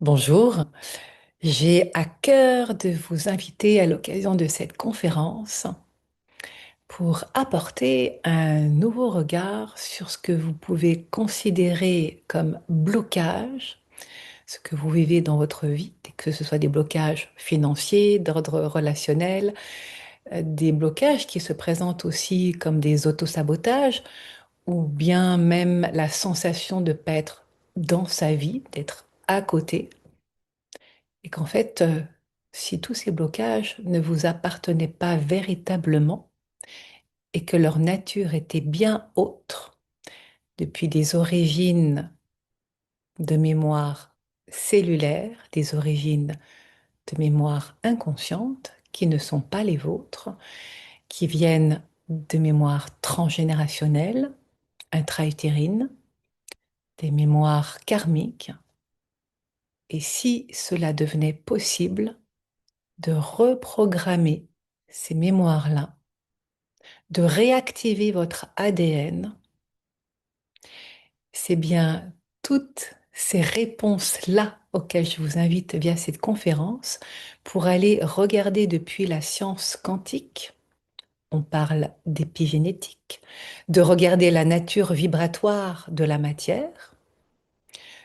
Bonjour, j'ai à cœur de vous inviter à l'occasion de cette conférence pour apporter un nouveau regard sur ce que vous pouvez considérer comme blocage, ce que vous vivez dans votre vie, que ce soit des blocages financiers, d'ordre relationnel, des blocages qui se présentent aussi comme des autosabotages, ou bien même la sensation de ne pas être dans sa vie, d'être à côté. Et qu'en fait, si tous ces blocages ne vous appartenaient pas véritablement et que leur nature était bien autre, depuis des origines de mémoire cellulaire, des origines de mémoire inconsciente qui ne sont pas les vôtres, qui viennent de mémoires transgénérationnelles, intra-utérines, des mémoires karmiques. Et si cela devenait possible de reprogrammer ces mémoires-là, de réactiver votre ADN, c'est bien toutes ces réponses-là auxquelles je vous invite via cette conférence pour aller regarder depuis la science quantique. On parle d'épigénétique, de regarder la nature vibratoire de la matière,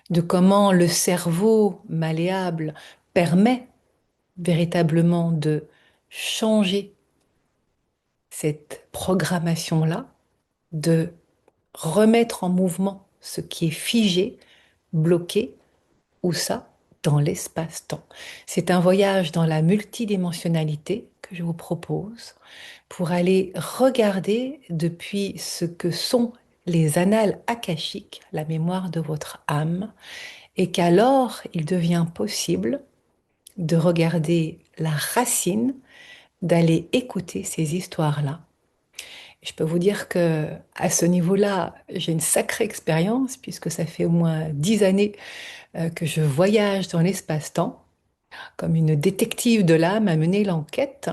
de comment le cerveau malléable permet véritablement de changer cette programmation-là, de remettre en mouvement ce qui est figé, bloqué, ou ça, dans l'espace-temps. C'est un voyage dans la multidimensionnalité que je vous propose pour aller regarder depuis ce que sont les annales akashiques, la mémoire de votre âme, et qu'alors il devient possible de regarder la racine, d'aller écouter ces histoires-là. Je peux vous dire que à ce niveau-là, j'ai une sacrée expérience puisque ça fait au moins 10 années que je voyage dans l'espace-temps comme une détective de l'âme à mener l'enquête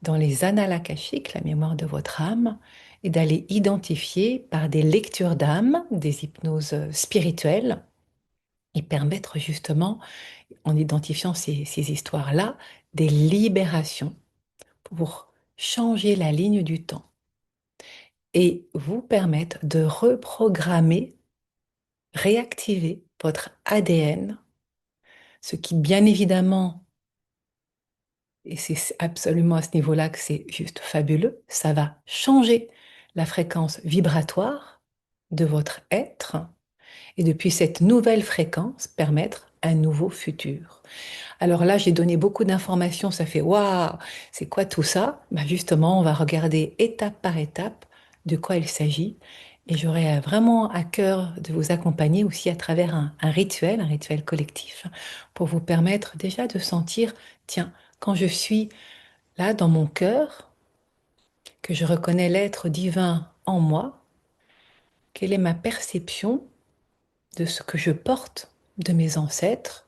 dans les annales akashiques, la mémoire de votre âme, et d'aller identifier par des lectures d'âme, des hypnoses spirituelles, et permettre justement, en identifiant ces histoires-là, des libérations pour changer la ligne du temps et vous permettre de reprogrammer, réactiver votre ADN, ce qui bien évidemment, et c'est absolument à ce niveau-là que c'est juste fabuleux, ça va changer la fréquence vibratoire de votre être et depuis cette nouvelle fréquence permettre un nouveau futur. Alors là, j'ai donné beaucoup d'informations, ça fait waouh, c'est quoi tout ça? Ben justement, on va regarder étape par étape de quoi il s'agit. Et j'aurais vraiment à cœur de vous accompagner aussi à travers un rituel collectif, pour vous permettre déjà de sentir, tiens, quand je suis là dans mon cœur, que je reconnais l'être divin en moi, quelle est ma perception de ce que je porte de mes ancêtres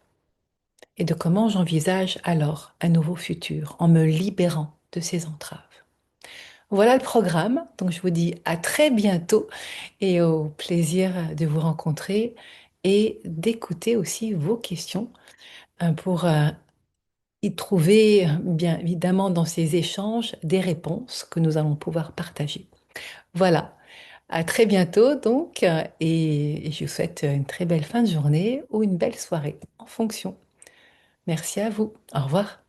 et de comment j'envisage alors un nouveau futur en me libérant de ces entraves. Voilà le programme, donc je vous dis à très bientôt et au plaisir de vous rencontrer et d'écouter aussi vos questions pour y trouver bien évidemment dans ces échanges des réponses que nous allons pouvoir partager. Voilà, à très bientôt donc et je vous souhaite une très belle fin de journée ou une belle soirée en fonction. Merci à vous. Au revoir.